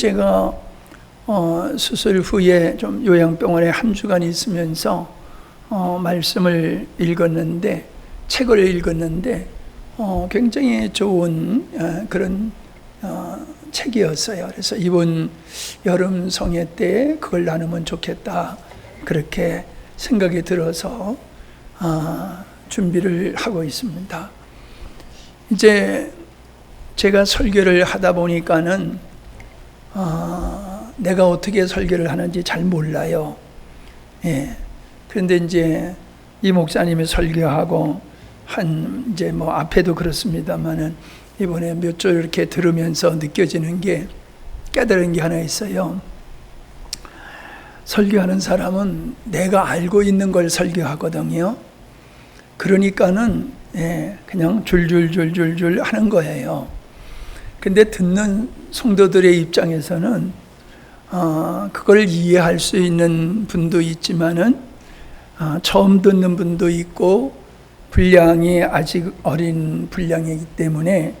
제가 수술 후에 좀 요양병원에 한 주간 있으면서 말씀을 읽었는데, 책을 읽었는데 굉장히 좋은 그런 책이었어요. 그래서 이번 여름 성회 때 그걸 나누면 좋겠다, 그렇게 생각이 들어서 준비를 하고 있습니다. 이제 제가 설교를 하다 보니까는 내가 어떻게 설교를 하는지 잘 몰라요. 그런데 이제 이 목사님이 설교하고 이제 뭐 앞에도 그렇습니다만은 이번에 몇 절 이렇게 들으면서 느껴지는 게, 깨달은 게 하나 있어요. 설교하는 사람은 내가 알고 있는 걸 설교하거든요. 그러니까는 그냥 줄줄줄줄줄 하는 거예요. 근데 듣는 성도들의 입장에서는 그걸 이해할 수 있는 분도 있지만은 처음 듣는 분도 있고, 분량이 아직 어린 분량이기 때문에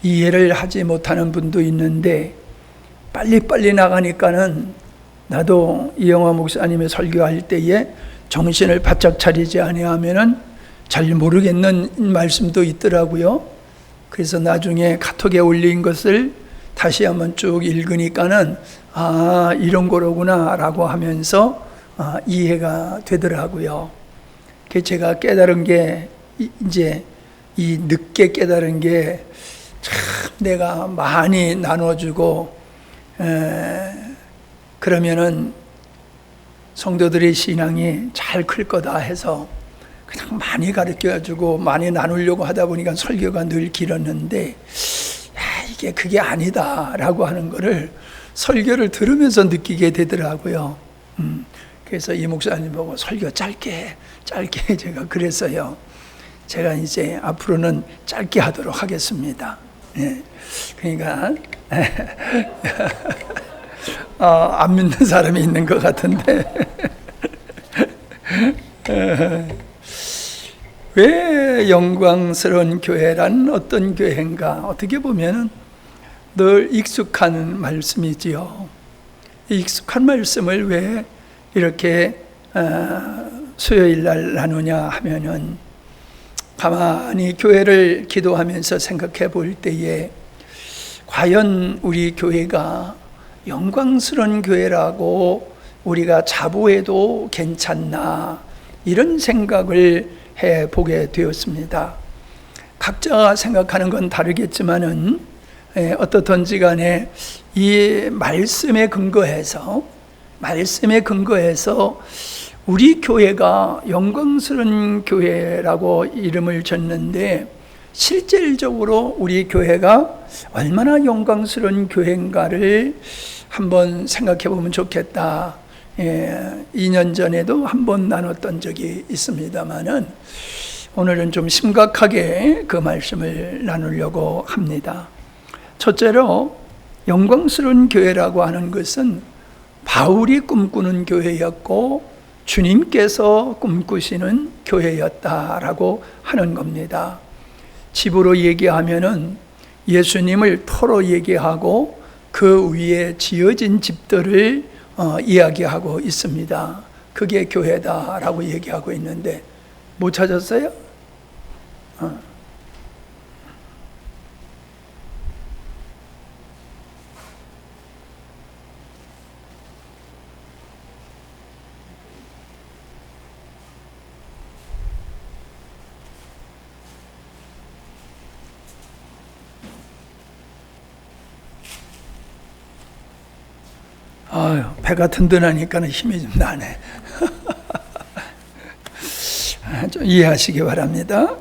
이해를 하지 못하는 분도 있는데, 빨리빨리 나가니까는 나도 이영화 목사님의 설교할 때에 정신을 바짝 차리지 아니하면은 잘 모르겠는 말씀도 있더라고요. 그래서 나중에 카톡에 올린 것을 다시 한번 쭉 읽으니까는 이런 거로구나 라고 하면서 이해가 되더라고요. 제가 깨달은 게, 이제 이 늦게 깨달은 게, 참 내가 많이 나눠주고 그러면은 성도들의 신앙이 잘 클 거다 해서 그냥 많이 가르쳐주고 많이 나누려고 하다 보니까 설교가 늘 길었는데, 이게 그게 아니다 라고 하는 거를 설교를 들으면서 느끼게 되더라고요. 그래서 이 목사님 보고 설교 짧게 제가 제가 이제 앞으로는 짧게 하도록 하겠습니다. 그러니까 안 믿는 사람이 있는 것 같은데 왜 영광스러운 교회란 어떤 교회인가? 어떻게 보면 늘 익숙한 말씀이지요. 익숙한 말씀을 왜 이렇게 수요일 날 나누냐 하면은, 가만히 교회를 기도하면서 생각해 볼 때에 과연 우리 교회가 영광스러운 교회라고 우리가 자부해도 괜찮나, 이런 생각을 해보게 되었습니다. 각자가 생각하는 건 다르겠지만은 어떻든지 간에 이 말씀에 근거해서 우리 교회가 영광스러운 교회라고 이름을 줬는데, 실질적으로 우리 교회가 얼마나 영광스러운 교회인가를 한번 생각해 보면 좋겠다. 2년 전에도 한번 나눴던 적이 있습니다만은 오늘은 좀 심각하게 그 말씀을 나누려고 합니다. 첫째로, 영광스러운 교회라고 하는 것은 바울이 꿈꾸는 교회였고 주님께서 꿈꾸시는 교회였다라고 하는 겁니다. 집으로 얘기하면은 예수님을 터로 얘기하고 그 위에 지어진 집들을 이야기하고 있습니다. 그게 교회다라고 얘기하고 있는데, 못 찾았어요? 배가 든든하니까 힘이 좀 나네. 좀 이해하시기 바랍니다.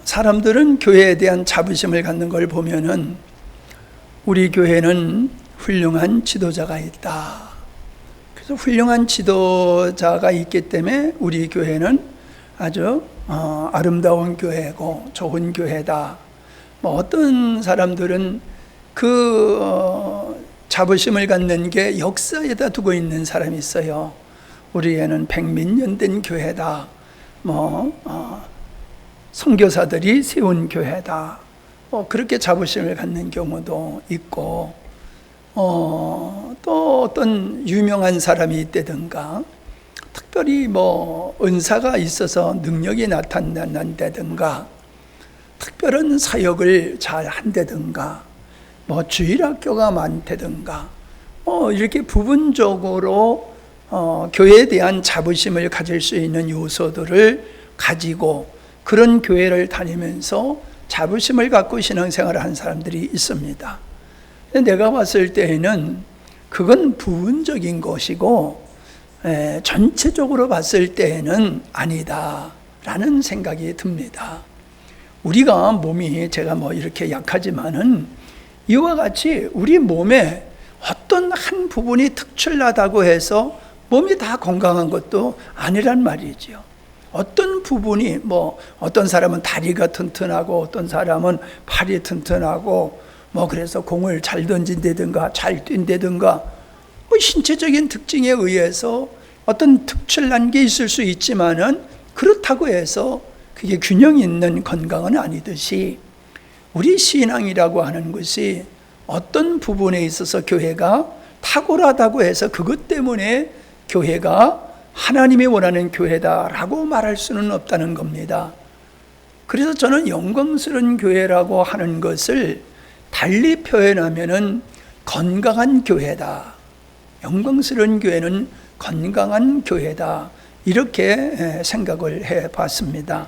사람들은 교회에 대한 자부심을 갖는 걸 보면은, 우리 교회는 훌륭한 지도자가 있다. 그래서 훌륭한 지도자가 있기 때문에 우리 교회는 아주 아름다운 교회고 좋은 교회다. 어떤 사람들은 그 자부심을 갖는 게 역사에다 두고 있는 사람이 있어요. 우리 애는 100몇 년 된 교회다. 선교사들이 세운 교회다. 그렇게 자부심을 갖는 경우도 있고, 또 어떤 유명한 사람이 있다든가, 특별히 은사가 있어서 능력이 나타난다든가, 특별한 사역을 잘 한다든가, 주일학교가 많다든가, 이렇게 부분적으로 교회에 대한 자부심을 가질 수 있는 요소들을 가지고 그런 교회를 다니면서 자부심을 갖고 신앙생활을 한 사람들이 있습니다. 내가 봤을 때에는 그건 부분적인 것이고 전체적으로 봤을 때에는 아니다라는 생각이 듭니다. 우리가 몸이 제가 이렇게 약하지만은 이와 같이 우리 몸에 어떤 한 부분이 특출나다고 해서 몸이 다 건강한 것도 아니란 말이죠. 어떤 부분이 어떤 사람은 다리가 튼튼하고 어떤 사람은 팔이 튼튼하고 그래서 공을 잘 던진다든가 잘 뛴다든가 신체적인 특징에 의해서 어떤 특출난 게 있을 수 있지만은 그렇다고 해서 그게 균형 있는 건강은 아니듯이 우리 신앙이라고 하는 것이 어떤 부분에 있어서 교회가 탁월하다고 해서 그것 때문에 교회가 하나님이 원하는 교회다라고 말할 수는 없다는 겁니다. 그래서 저는 영광스러운 교회라고 하는 것을 달리 표현하면은 건강한 교회다. 영광스러운 교회는 건강한 교회다. 이렇게 생각을 해봤습니다.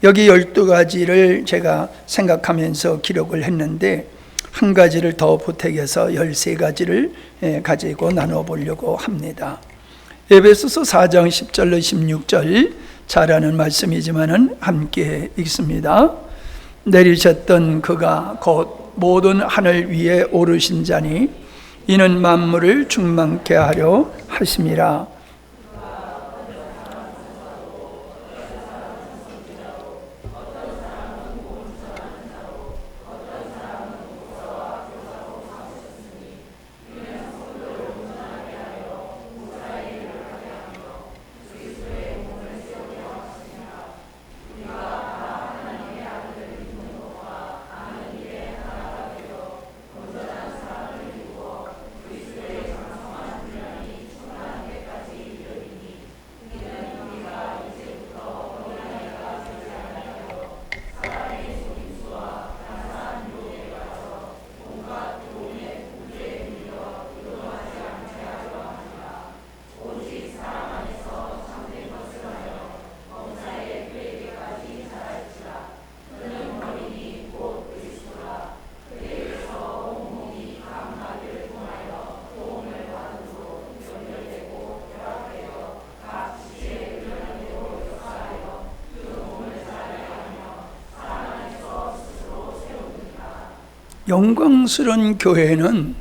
여기 12가지를 제가 생각하면서 기록을 했는데 한 가지를 더 보태서 13가지를 가지고 나눠보려고 합니다. 에베소서 4장 10절로 16절 잘하는 말씀이지만은 함께 읽습니다. 내리셨던 그가 곧 모든 하늘 위에 오르신 자니 이는 만물을 충만케 하려 하심이라. 영광스러운 교회는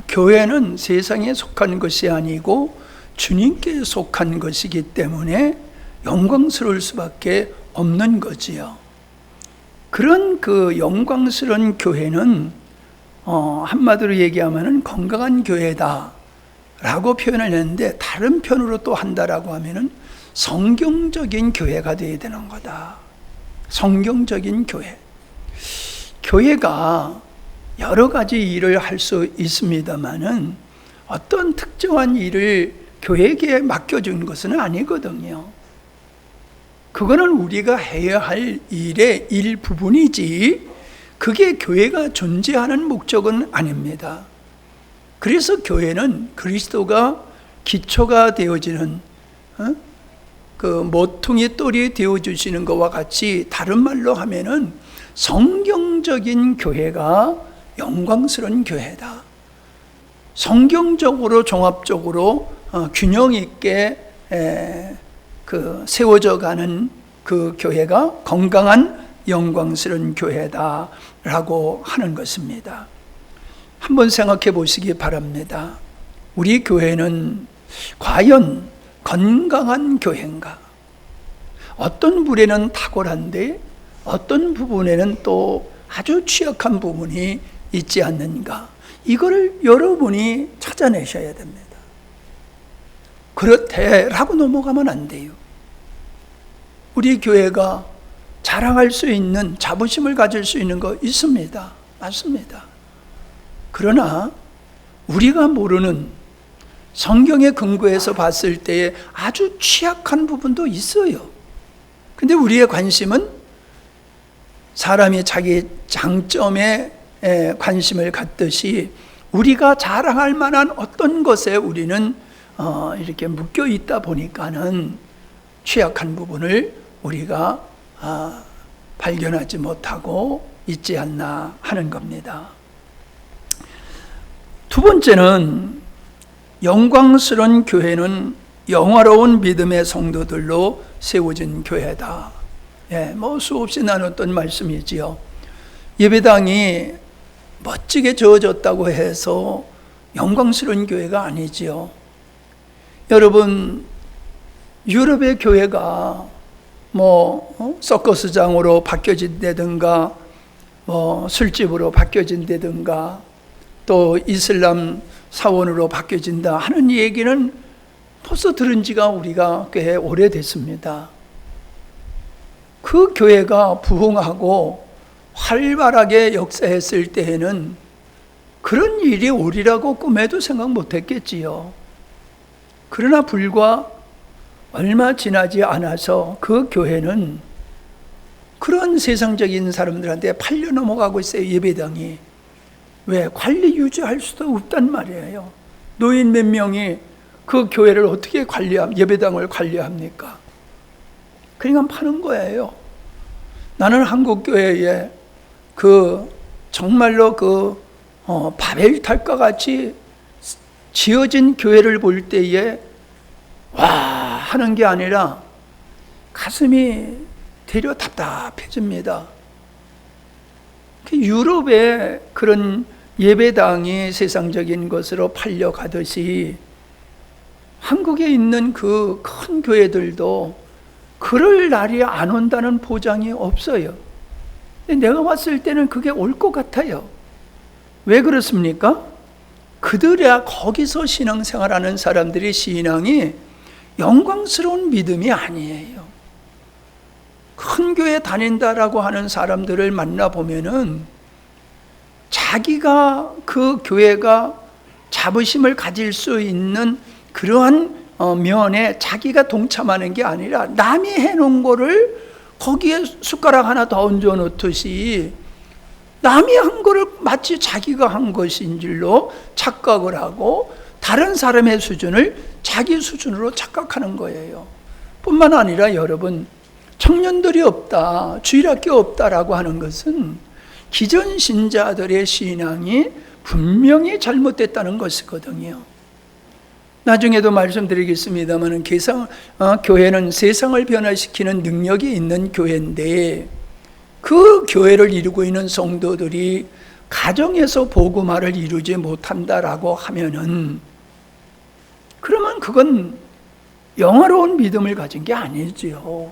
교회는 세상에 속한 것이 아니고 주님께 속한 것이기 때문에 영광스러울 수밖에 없는 거지요. 그런 그 영광스러운 교회는 한마디로 얘기하면은 건강한 교회다 라고 표현을 했는데, 다른 편으로 또 한다라고 하면은 성경적인 교회가 되어야 되는 거다. 성경적인 교회. 교회가 여러 가지 일을 할 수 있습니다만은 어떤 특정한 일을 교회에게 맡겨준 것은 아니거든요. 그거는 우리가 해야 할 일의 일부분이지 그게 교회가 존재하는 목적은 아닙니다. 그래서 교회는 그리스도가 기초가 되어지는 그 모퉁이 돌이 되어주시는 것과 같이, 다른 말로 하면은 성경적인 교회가 영광스러운 교회다. 성경적으로 종합적으로 균형 있게 세워져 가는 그 교회가 건강한 영광스러운 교회다라고 하는 것입니다. 한번 생각해 보시기 바랍니다. 우리 교회는 과연 건강한 교회인가? 어떤 부분에는 탁월한데 어떤 부분에는 또 아주 취약한 부분이 있지 않는가? 이거를 여러분이 찾아내셔야 됩니다. 그렇대라고 넘어가면 안 돼요. 우리 교회가 자랑할 수 있는, 자부심을 가질 수 있는 거 있습니다. 맞습니다. 그러나 우리가 모르는 성경의 근거에서 봤을 때에 아주 취약한 부분도 있어요. 근데 우리의 관심은 사람이 자기 장점에 관심을 갖듯이 우리가 자랑할 만한 어떤 것에 우리는 이렇게 묶여 있다 보니까는 취약한 부분을 우리가 발견하지 못하고 있지 않나 하는 겁니다. 두 번째는 영광스러운 교회는 영화로운 믿음의 성도들로 세워진 교회다. 수없이 나눴던 말씀이지요. 예배당이 멋지게 저어졌다고 해서 영광스러운 교회가 아니지요. 여러분, 유럽의 교회가 서커스장으로 바뀌어진다든가, 술집으로 바뀌어진다든가, 또 이슬람 사원으로 바뀌어진다 하는 얘기는 벌써 들은 지가 우리가 꽤 오래됐습니다. 그 교회가 부흥하고 활발하게 역사했을 때에는 그런 일이 오리라고 꿈에도 생각 못했겠지요. 그러나 불과 얼마 지나지 않아서 그 교회는 그런 세상적인 사람들한테 팔려 넘어가고 있어요. 예배당이. 왜? 관리 유지할 수도 없단 말이에요. 노인 몇 명이 그 교회를 어떻게 예배당을 관리합니까? 그러니까 파는 거예요. 나는 한국 교회에 정말로 바벨탑과 같이 지어진 교회를 볼 때에 와 하는 게 아니라 가슴이 되려 답답해집니다. 유럽의 그런 예배당이 세상적인 것으로 팔려가듯이 한국에 있는 그 큰 교회들도 그럴 날이 안 온다는 보장이 없어요. 내가 봤을 때는 그게 올 것 같아요. 왜 그렇습니까? 그들야 거기서 신앙생활하는 사람들의 신앙이 영광스러운 믿음이 아니에요. 큰 교회 다닌다라고 하는 사람들을 만나보면은 자기가 그 교회가 자부심을 가질 수 있는 그러한 면에 자기가 동참하는 게 아니라 남이 해놓은 거를 거기에 숟가락 하나 더 얹어 놓듯이 남이 한 거를 마치 자기가 한 것인 줄로 착각을 하고 다른 사람의 수준을 자기 수준으로 착각하는 거예요. 뿐만 아니라 여러분, 청년들이 없다, 주일학교 없다라고 하는 것은 기존 신자들의 신앙이 분명히 잘못됐다는 것이거든요. 나중에도 말씀드리겠습니다만 교회는 세상을 변화시키는 능력이 있는 교회인데 그 교회를 이루고 있는 성도들이 가정에서 복음화를 이루지 못한다라고 하면은 그러면 그건 영화로운 믿음을 가진 게 아니지요.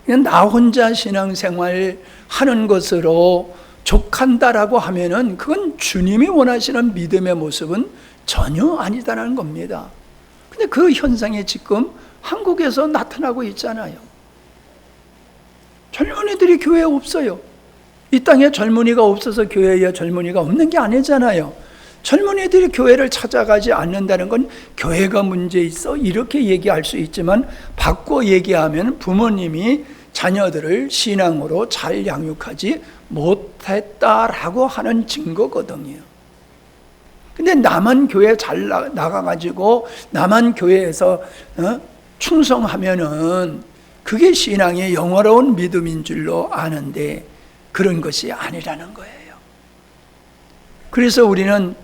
그냥 나 혼자 신앙생활 하는 것으로 족한다라고 하면은 그건 주님이 원하시는 믿음의 모습은 전혀 아니다라는 겁니다. 근데 그 현상이 지금 한국에서 나타나고 있잖아요. 젊은이들이 교회에 없어요. 이 땅에 젊은이가 없어서 교회에 젊은이가 없는 게 아니잖아요. 젊은이들이 교회를 찾아가지 않는다는 건 교회가 문제 있어 이렇게 얘기할 수 있지만 바꿔 얘기하면 부모님이 자녀들을 신앙으로 잘 양육하지 못했다라고 하는 증거거든요. 근데 나만 교회 잘 나가가지고 나만 교회에서 충성하면은 그게 신앙의 영화로운 믿음인 줄로 아는데 그런 것이 아니라는 거예요. 그래서 우리는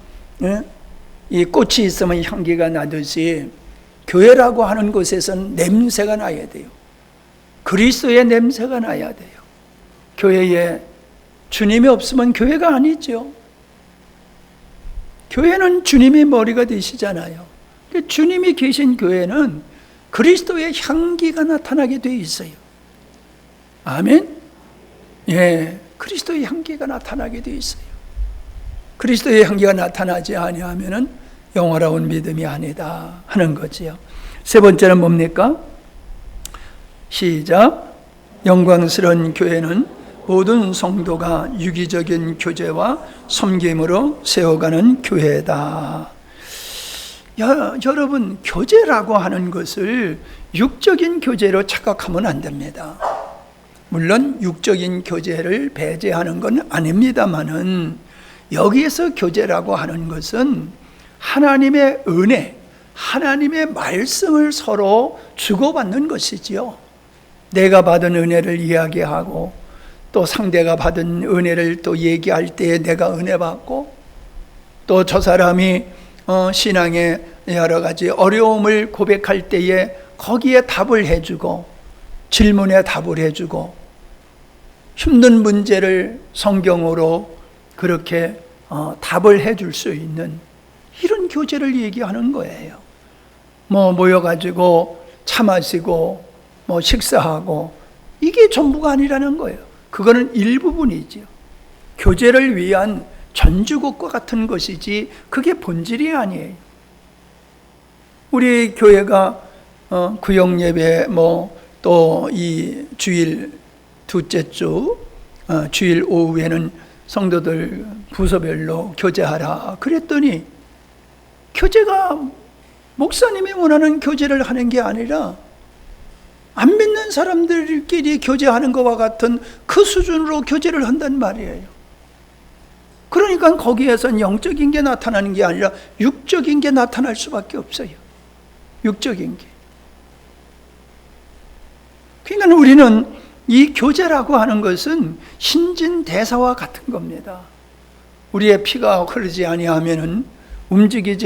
이 꽃이 있으면 향기가 나듯이 교회라고 하는 곳에서는 냄새가 나야 돼요. 그리스도의 냄새가 나야 돼요. 교회에 주님이 없으면 교회가 아니죠. 교회는 주님이 머리가 되시잖아요. 주님이 계신 교회는 그리스도의 향기가 나타나게 되어 있어요. 아멘? 예, 그리스도의 향기가 나타나게 되어 있어요. 그리스도의 향기가 나타나지 아니하면은 영화로운 믿음이 아니다 하는 거지요. 세 번째는 뭡니까? 시작. 영광스러운 교회는 모든 성도가 유기적인 교제와 섬김으로 세워가는 교회다. 여러분, 교제라고 하는 것을 육적인 교제로 착각하면 안 됩니다. 물론 육적인 교제를 배제하는 건 아닙니다만은, 여기에서 교제라고 하는 것은 하나님의 은혜, 하나님의 말씀을 서로 주고받는 것이지요. 내가 받은 은혜를 이야기하고 또 상대가 받은 은혜를 또 얘기할 때에 내가 은혜 받고, 또 저 사람이 신앙의 여러 가지 어려움을 고백할 때에 거기에 답을 해주고, 질문에 답을 해주고, 힘든 문제를 성경으로 그렇게 답을 해줄 수 있는 이런 교제를 얘기하는 거예요. 모여가지고 차 마시고 식사하고, 이게 전부가 아니라는 거예요. 그거는 일부분이지요. 교제를 위한 전주곡과 같은 것이지 그게 본질이 아니에요. 우리 교회가 구역예배 또 이 주일 둘째 주 주일 오후에는 성도들 부서별로 교제하라 그랬더니, 교제가 목사님이 원하는 교제를 하는 게 아니라 안 믿는 사람들끼리 교제하는 것과 같은 그 수준으로 교제를 한단 말이에요. 그러니까 거기에선 영적인 게 나타나는 게 아니라 육적인 게 나타날 수밖에 없어요. 육적인 게. 그러니까 우리는 이 교제라고 하는 것은 신진대사와 같은 겁니다. 우리의 피가 흐르지 아니하면은 멈추게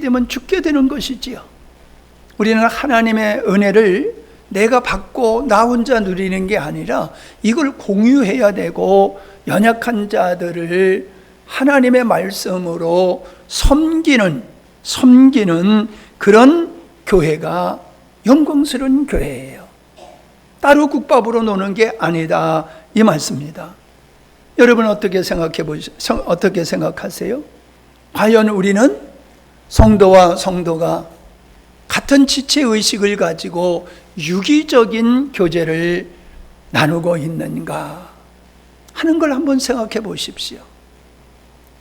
되면 죽게 되는 것이지요. 우리는 하나님의 은혜를 내가 받고 나 혼자 누리는 게 아니라 이걸 공유해야 되고, 연약한 자들을 하나님의 말씀으로 섬기는 그런 교회가 영광스러운 교회예요. 따로 국밥으로 노는 게 아니다, 이 말씀입니다. 여러분 어떻게 생각하세요? 과연 우리는 성도와 성도가 같은 지체의식을 가지고 유기적인 교제를 나누고 있는가 하는 걸 한번 생각해 보십시오.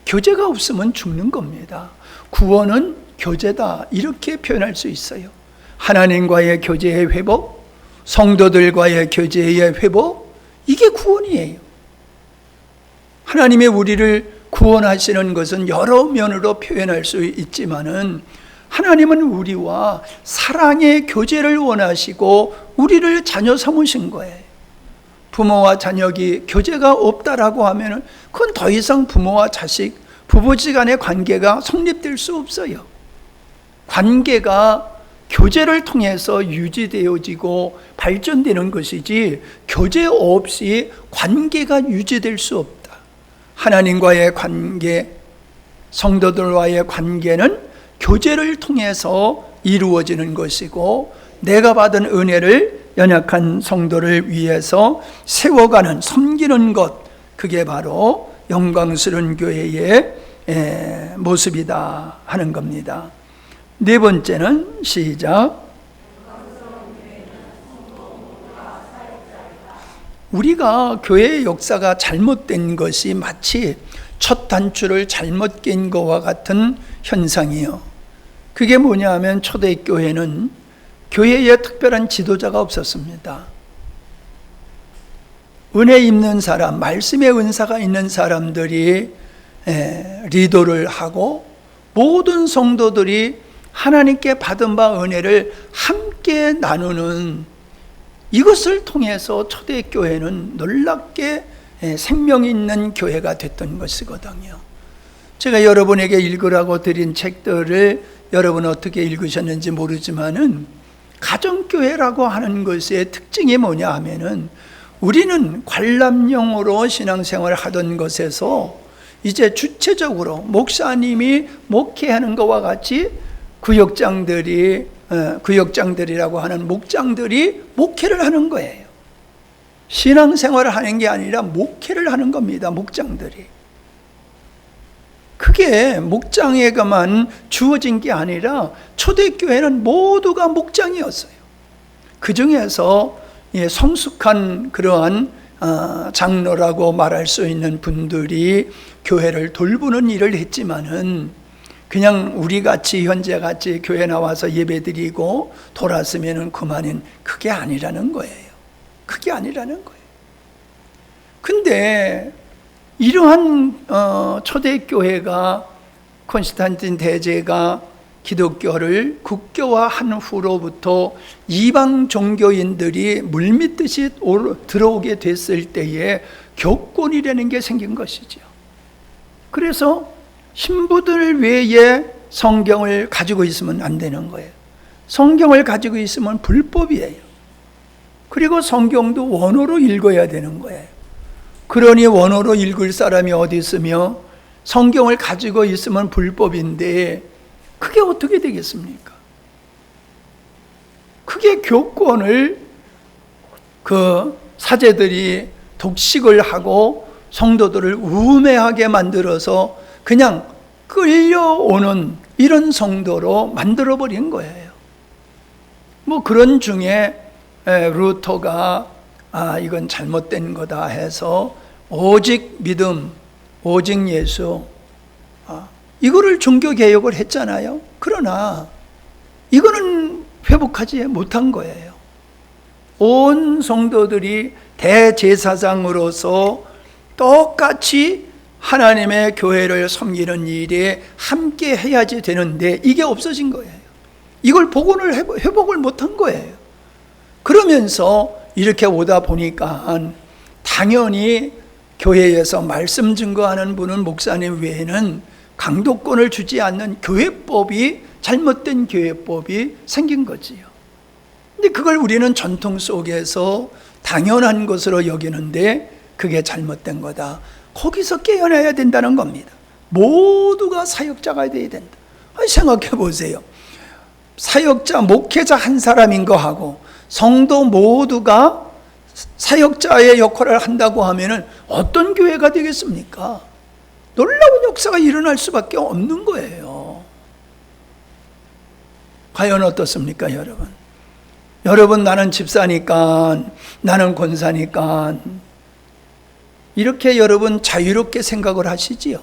교제가 없으면 죽는 겁니다. 구원은 교제다, 이렇게 표현할 수 있어요. 하나님과의 교제의 회복, 성도들과의 교제의 회복, 이게 구원이에요. 하나님의 우리를 구원하시는 것은 여러 면으로 표현할 수 있지만은, 하나님은 우리와 사랑의 교제를 원하시고 우리를 자녀 삼으신 거예요. 부모와 자녀기 교제가 없다라고 하면은 그건 더 이상 부모와 자식, 부부지간의 관계가 성립될 수 없어요. 관계가 교제를 통해서 유지되어지고 발전되는 것이지, 교제 없이 관계가 유지될 수 없다. 하나님과의 관계, 성도들과의 관계는 교제를 통해서 이루어지는 것이고, 내가 받은 은혜를 연약한 성도를 위해서 세워가는, 섬기는 것, 그게 바로 영광스러운 교회의 모습이다 하는 겁니다. 네 번째는 시작. 우리가 교회의 역사가 잘못된 것이 마치 첫 단추를 잘못 낀 것과 같은 현상이요. 그게 뭐냐 하면, 초대교회는 교회에 특별한 지도자가 없었습니다. 은혜 있는 사람, 말씀의 은사가 있는 사람들이 리더를 하고, 모든 성도들이 하나님께 받은 바 은혜를 함께 나누는, 이것을 통해서 초대교회는 놀랍게 생명 있는 교회가 됐던 것이거든요. 제가 여러분에게 읽으라고 드린 책들을 여러분 어떻게 읽으셨는지 모르지만은, 가정교회라고 하는 것의 특징이 뭐냐 하면은, 우리는 관람용으로 신앙생활을 하던 것에서 이제 주체적으로 목사님이 목회하는 것과 같이 구역장들이라고 하는 목장들이 목회를 하는 거예요. 신앙생활을 하는 게 아니라 목회를 하는 겁니다. 목장들이. 그게 목장에게만 주어진 게 아니라 초대교회는 모두가 목장이었어요. 그 중에서 성숙한 그러한 장로라고 말할 수 있는 분들이 교회를 돌보는 일을 했지만은 그냥 우리같이 현재같이 교회 나와서 예배드리고 돌았으면 그만인, 그게 아니라는 거예요. 그게 아니라는 거예요. 근데 이러한 초대교회가, 콘스탄틴 대제가 기독교를 국교화한 후로부터 이방 종교인들이 물밀듯이 들어오게 됐을 때에 교권이라는 게 생긴 것이죠. 그래서 신부들 외에 성경을 가지고 있으면 안 되는 거예요. 성경을 가지고 있으면 불법이에요. 그리고 성경도 원어로 읽어야 되는 거예요. 그러니 원어로 읽을 사람이 어디 있으며 성경을 가지고 있으면 불법인데 그게 어떻게 되겠습니까? 그게 교권을 사제들이 독식을 하고 성도들을 우매하게 만들어서 그냥 끌려오는 이런 성도로 만들어버린 거예요. 뭐 그런 중에 루터가 이건 잘못된 거다 해서 오직 믿음, 오직 예수, 이거를 종교개혁을 했잖아요. 그러나 이거는 회복하지 못한 거예요. 온 성도들이 대제사장으로서 똑같이 하나님의 교회를 섬기는 일에 함께 해야지 되는데 이게 없어진 거예요. 이걸 복원을 회복을 못한 거예요. 그러면서 이렇게 오다 보니까 당연히 교회에서 말씀 증거하는 분은 목사님 외에는 강도권을 주지 않는 교회법이, 잘못된 교회법이 생긴 거지요. 근데 그걸 우리는 전통 속에서 당연한 것으로 여기는데 그게 잘못된 거다. 거기서 깨어나야 된다는 겁니다. 모두가 사역자가 되어야 된다. 생각해 보세요. 사역자, 목회자 한 사람인 거하고 성도 모두가 사역자의 역할을 한다고 하면은 어떤 교회가 되겠습니까? 놀라운 역사가 일어날 수밖에 없는 거예요. 과연 어떻습니까, 여러분? 여러분, 나는 집사니까, 나는 권사니까 이렇게 여러분 자유롭게 생각을 하시지요?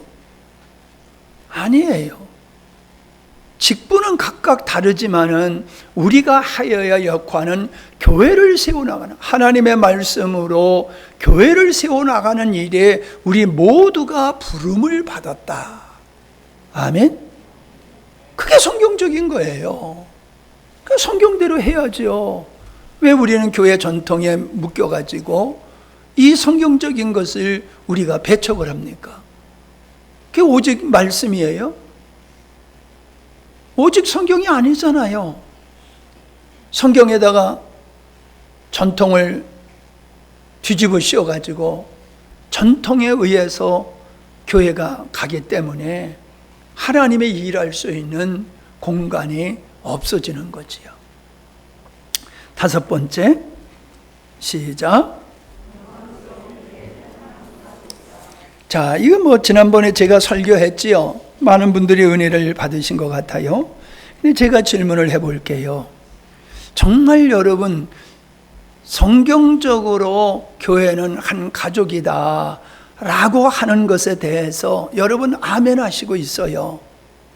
아니에요. 직분은 각각 다르지만은 우리가 하여야 역할은 교회를 세워나가는, 하나님의 말씀으로 교회를 세워나가는 일에 우리 모두가 부름을 받았다. 아멘? 그게 성경적인 거예요. 그 성경대로 해야죠. 왜 우리는 교회 전통에 묶여가지고 이 성경적인 것을 우리가 배척을 합니까? 그게 오직 말씀이에요? 오직 성경이 아니잖아요. 성경에다가 전통을 뒤집어 씌워가지고 전통에 의해서 교회가 가기 때문에 하나님의 일할 수 있는 공간이 없어지는 거지요. 다섯 번째, 시작. 자, 이거 뭐 지난번에 제가 설교했지요. 많은 분들이 은혜를 받으신 것 같아요. 근데 제가 질문을 해볼게요. 정말 여러분, 성경적으로 교회는 한 가족이다 라고 하는 것에 대해서 여러분 아멘 하시고 있어요.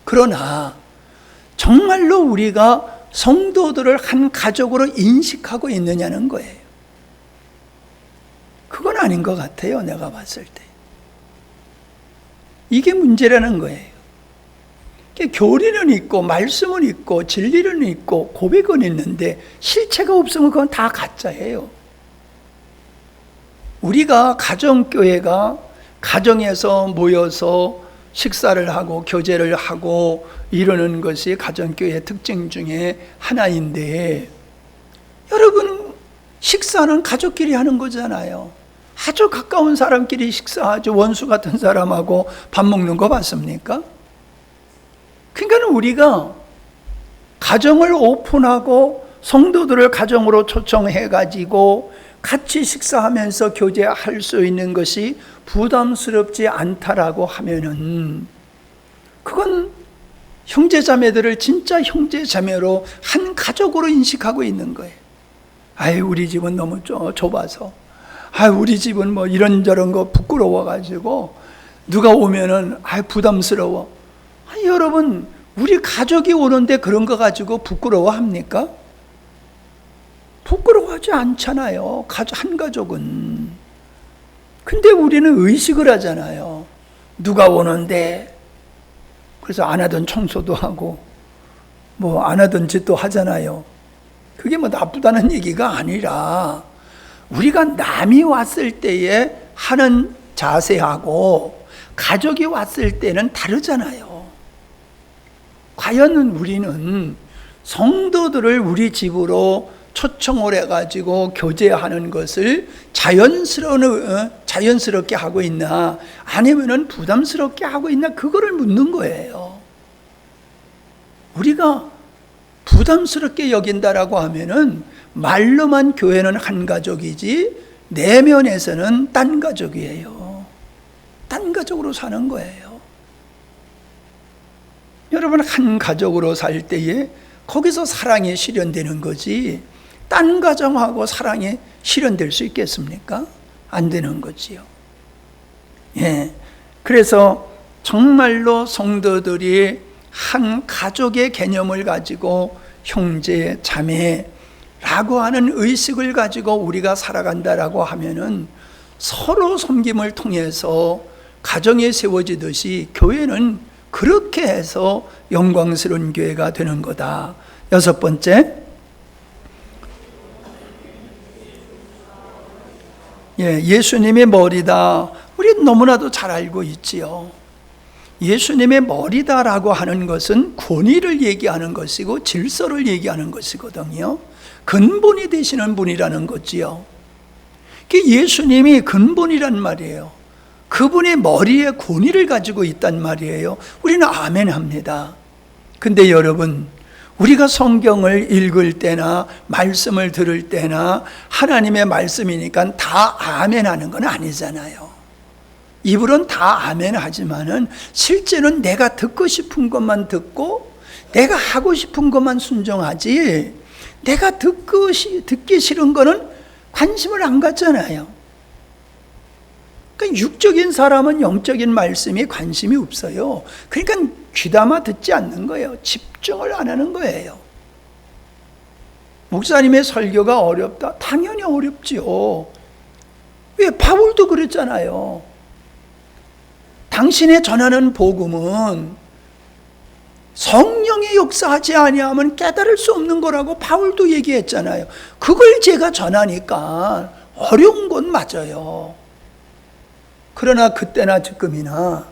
그러나 정말로 우리가 성도들을 한 가족으로 인식하고 있느냐는 거예요. 그건 아닌 것 같아요, 내가 봤을 때. 이게 문제라는 거예요. 교리는 있고 말씀은 있고 진리는 있고 고백은 있는데 실체가 없으면 그건 다 가짜예요. 우리가 가정교회가 가정에서 모여서 식사를 하고 교제를 하고 이러는 것이 가정교회의 특징 중에 하나인데, 여러분 식사는 가족끼리 하는 거잖아요. 아주 가까운 사람끼리 식사하죠. 원수 같은 사람하고 밥 먹는 거 봤습니까? 그러니까 우리가 가정을 오픈하고 성도들을 가정으로 초청해가지고 같이 식사하면서 교제할 수 있는 것이 부담스럽지 않다라고 하면은 그건 형제자매들을 진짜 형제자매로 한 가족으로 인식하고 있는 거예요. 아이, 우리 집은 너무 좁아서, 아, 우리 집은 뭐 이런저런 거 부끄러워가지고 누가 오면은 부담스러워. 여러분, 우리 가족이 오는데 그런 거 가지고 부끄러워합니까? 부끄러워하지 않잖아요. 한 가족은. 근데 우리는 의식을 하잖아요. 누가 오는데, 그래서 안 하던 청소도 하고 뭐 안 하던 짓도 하잖아요. 그게 뭐 나쁘다는 얘기가 아니라 우리가 남이 왔을 때에 하는 자세하고 가족이 왔을 때는 다르잖아요. 과연 우리는 성도들을 우리 집으로 초청을 해가지고 교제하는 것을 자연스럽게 하고 있나, 아니면은 부담스럽게 하고 있나, 그거를 묻는 거예요. 우리가 부담스럽게 여긴다라고 하면은 말로만 교회는 한 가족이지 내면에서는 딴 가족이에요. 딴 가족으로 사는 거예요. 여러분, 한 가족으로 살 때에 거기서 사랑이 실현되는 거지, 딴 가정하고 사랑이 실현될 수 있겠습니까? 안 되는 거지요. 예. 그래서 정말로 성도들이 한 가족의 개념을 가지고 형제, 자매라고 하는 의식을 가지고 우리가 살아간다라고 하면은 서로 섬김을 통해서 가정이 세워지듯이 교회는 그렇게 해서 영광스러운 교회가 되는 거다. 6번째, 예수님의 머리다. 우리 너무나도 잘 알고 있지요. 예수님의 머리다라고 하는 것은 권위를 얘기하는 것이고 질서를 얘기하는 것이거든요. 근본이 되시는 분이라는 거지요. 예수님이 근본이란 말이에요. 그분의 머리에 권위를 가지고 있단 말이에요. 우리는 아멘 합니다. 근데 여러분, 우리가 성경을 읽을 때나 말씀을 들을 때나 하나님의 말씀이니까 다 아멘 하는 건 아니잖아요. 입으로는 다 아멘 하지만은 실제는 내가 듣고 싶은 것만 듣고 내가 하고 싶은 것만 순종하지, 내가 듣기 싫은 거는 관심을 안 갖잖아요. 그러니까 육적인 사람은 영적인 말씀에 관심이 없어요. 그러니까 귀담아 듣지 않는 거예요. 집중을 안 하는 거예요. 목사님의 설교가 어렵다? 당연히 어렵지요. 왜? 바울도 그랬잖아요. 당신의 전하는 복음은 성령이 역사하지 아니하면 깨달을 수 없는 거라고 바울도 얘기했잖아요. 그걸 제가 전하니까 어려운 건 맞아요. 그러나 그때나 지금이나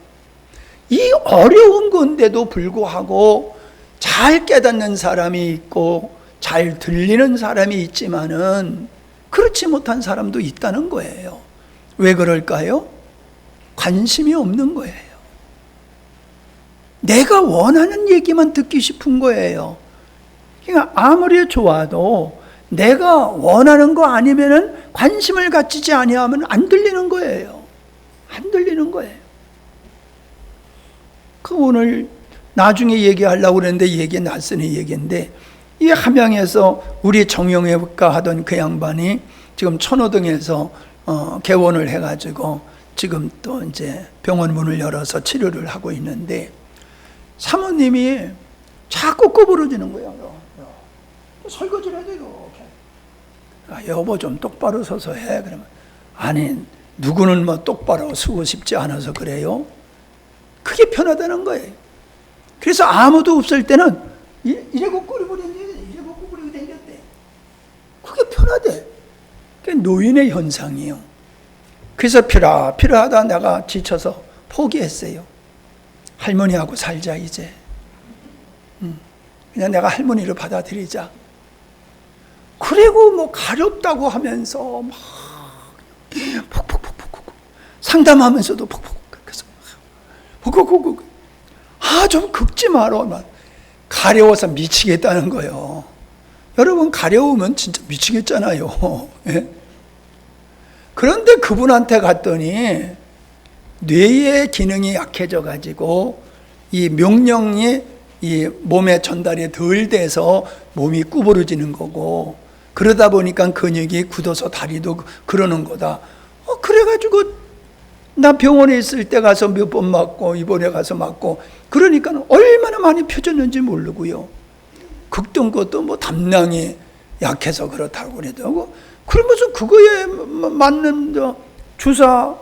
이 어려운 건데도 불구하고 잘 깨닫는 사람이 있고 잘 들리는 사람이 있지만은 그렇지 못한 사람도 있다는 거예요. 왜 그럴까요? 관심이 없는 거예요. 내가 원하는 얘기만 듣기 싶은 거예요. 그러니까 아무리 좋아도 내가 원하는 거 아니면은 관심을 갖지 아니하면 안 들리는 거예요. 안 들리는 거예요. 그 오늘 나중에 얘기하려고 그랬는데 얘기 낯선의 얘기인데, 이 함양에서 우리 정형외과 하던 그 양반이 지금 천호동에서 개원을 해가지고 지금 또 이제 병원 문을 열어서 치료를 하고 있는데, 사모님이 자꾸 구부러지는 거예요. 설거지를 해도 이렇게. 여보 좀 똑바로 서서 해. 그러면 아니, 누구는 뭐 똑바로 서고 싶지 않아서 그래요. 그게 편하다는 거예요. 그래서 아무도 없을 때는 이래고 꾸리고 댕겼대. 그게 편하대. 그게 노인의 현상이에요. 그래서 필요하다 내가 지쳐서 포기했어요. 할머니하고 살자 이제. 그냥 내가 할머니를 받아들이자. 그리고 뭐 가렵다고 하면서 막 푹푹푹푹 상담하면서도 푹푹 푹푹푹 좀 긁지 마라. 가려워서 미치겠다는 거예요. 여러분, 가려우면 진짜 미치겠잖아요. 예? 그런데 그분한테 갔더니 뇌의 기능이 약해져 가지고 이 명령이 이 몸에 전달이 덜 돼서 몸이 구부러지는 거고, 그러다 보니까 근육이 굳어서 다리도 그러는 거다. 그래가지고 나 병원에 있을 때 가서 몇 번 맞고 입원해 가서 맞고 그러니까 얼마나 많이 펴졌는지 모르고요. 긁던 것도 뭐 담낭이 약해서 그렇다고 그러더라고. 그러면서 그거에 맞는 주사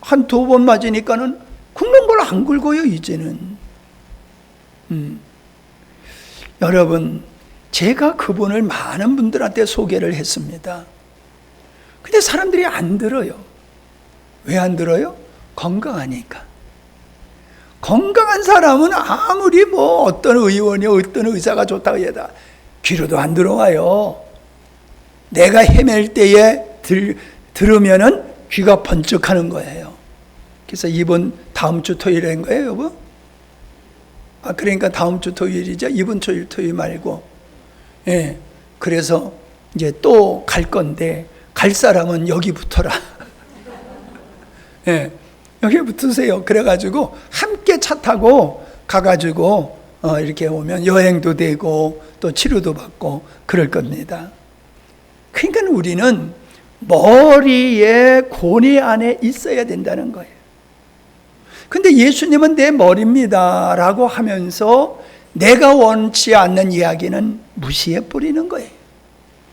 한 2번 맞으니까는 긁는 걸 안 긁어요 이제는. 여러분, 제가 그분을 많은 분들한테 소개를 했습니다. 근데 사람들이 안 들어요. 왜 안 들어요? 건강하니까. 건강한 사람은 아무리 뭐 어떤 의원이 어떤 의사가 좋다고 해도 귀로도 안 들어와요. 내가 헤맬 때에 들으면은 귀가 번쩍하는 거예요. 그래서 이번 다음 주 토요일에 한 거예요, 여보? 그러니까 다음 주 토요일이죠. 이번 토요일 말고. 예. 그래서 이제 또 갈 건데 갈 사람은 여기 붙어라. 예. 여기 붙으세요. 그래가지고 함께 차 타고 가가지고 이렇게 오면 여행도 되고 또 치료도 받고 그럴 겁니다. 그러니까 우리는 머리에 고뇌 안에 있어야 된다는 거예요. 근데 예수님은 내 머리입니다 라고 하면서 내가 원치 않는 이야기는 무시해 버리는 거예요.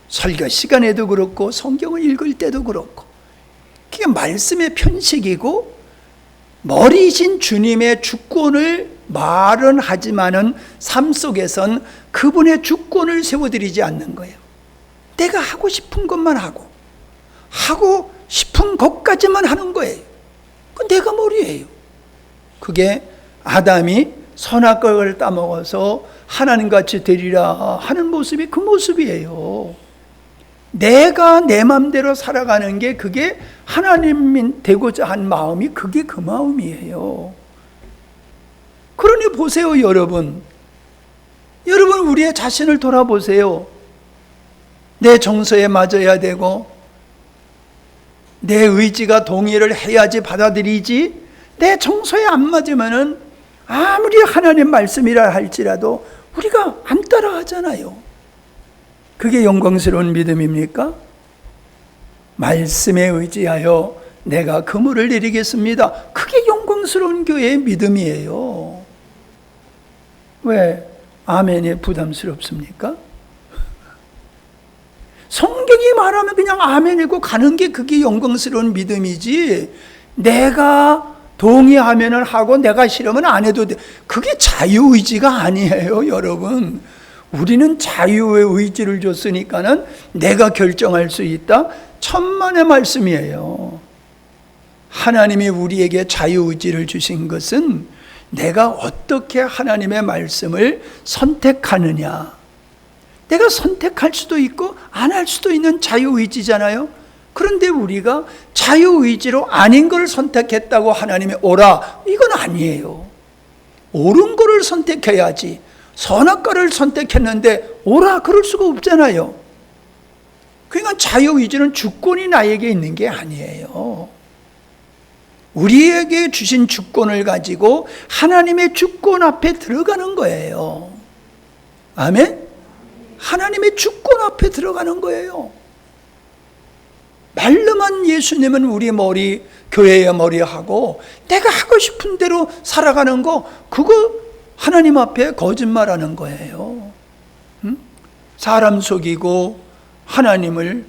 설교 시간에도 그렇고 성경을 읽을 때도 그렇고 그게 말씀의 편식이고 머리이신 주님의 주권을 말은 하지만은 삶 속에선 그분의 주권을 세워드리지 않는 거예요. 내가 하고 싶은 것만 하고 싶은 것까지만 하는 거예요. 그 내가 머리예요. 그게 아담이 선악과를 따먹어서 하나님같이 되리라 하는 모습이 그 모습이에요. 내가 내 마음대로 살아가는 게 그게 하나님 되고자 한 마음이 그게 그 마음이에요. 그러니 보세요, 여러분. 여러분 우리의 자신을 돌아보세요. 내 정서에 맞아야 되고 내 의지가 동의를 해야지 받아들이지 내 정서에 안 맞으면은 아무리 하나님 말씀이라 할지라도 우리가 안 따라하잖아요. 그게 영광스러운 믿음입니까? 말씀에 의지하여 내가 그물을 내리겠습니다. 그게 영광스러운 교회의 믿음이에요. 왜 아멘이 부담스럽습니까? 성경이 말하면 그냥 아멘이고 가는 게 그게 영광스러운 믿음이지 내가 동의하면은 하고 내가 싫으면 안 해도 돼. 그게 자유의지가 아니에요, 여러분. 우리는 자유의 의지를 줬으니까는 내가 결정할 수 있다. 천만의 말씀이에요. 하나님이 우리에게 자유의지를 주신 것은 내가 어떻게 하나님의 말씀을 선택하느냐. 내가 선택할 수도 있고 안 할 수도 있는 자유의지잖아요. 그런데 우리가 자유의지로 아닌 걸 선택했다고 하나님이 오라, 이건 아니에요. 옳은 거를 선택해야지. 선악과를 선택했는데 오라 그럴 수가 없잖아요. 그러니까 자유의지는 주권이 나에게 있는 게 아니에요. 우리에게 주신 주권을 가지고 하나님의 주권 앞에 들어가는 거예요. 아멘? 하나님의 주권 앞에 들어가는 거예요. 말로만 예수님은 우리 머리, 교회의 머리하고 내가 하고 싶은 대로 살아가는 거, 그거 하나님 앞에 거짓말하는 거예요. 사람 속이고 하나님을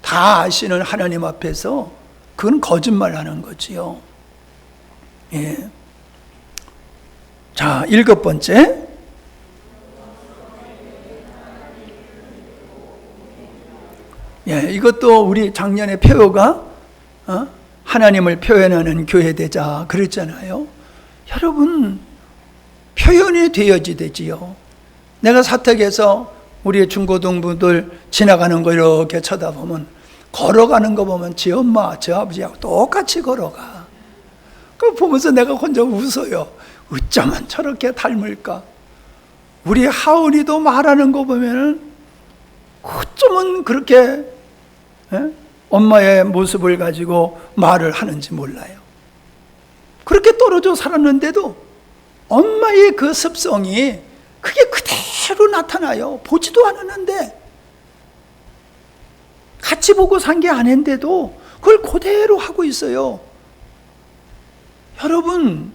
다 아시는 하나님 앞에서 그건 거짓말하는 거지요. 예. 자, 7번째. 예, 이것도 우리 작년에 표요가 하나님을 표현하는 교회 되자 그랬잖아요. 여러분, 표현이 되어지 되지요. 내가 사택에서 우리 중고등부들 지나가는 거 이렇게 쳐다보면 걸어가는 거 보면 지 엄마, 지 아버지하고 똑같이 걸어가. 그거 보면서 내가 혼자 웃어요. 어쩌면 저렇게 닮을까? 우리 하은이도 말하는 거 보면은 어쩌면 그렇게 엄마의 모습을 가지고 말을 하는지 몰라요. 그렇게 떨어져 살았는데도 엄마의 그 습성이 그게 그대로 나타나요. 보지도 않았는데 같이 보고 산 게 아닌데도 그걸 그대로 하고 있어요. 여러분,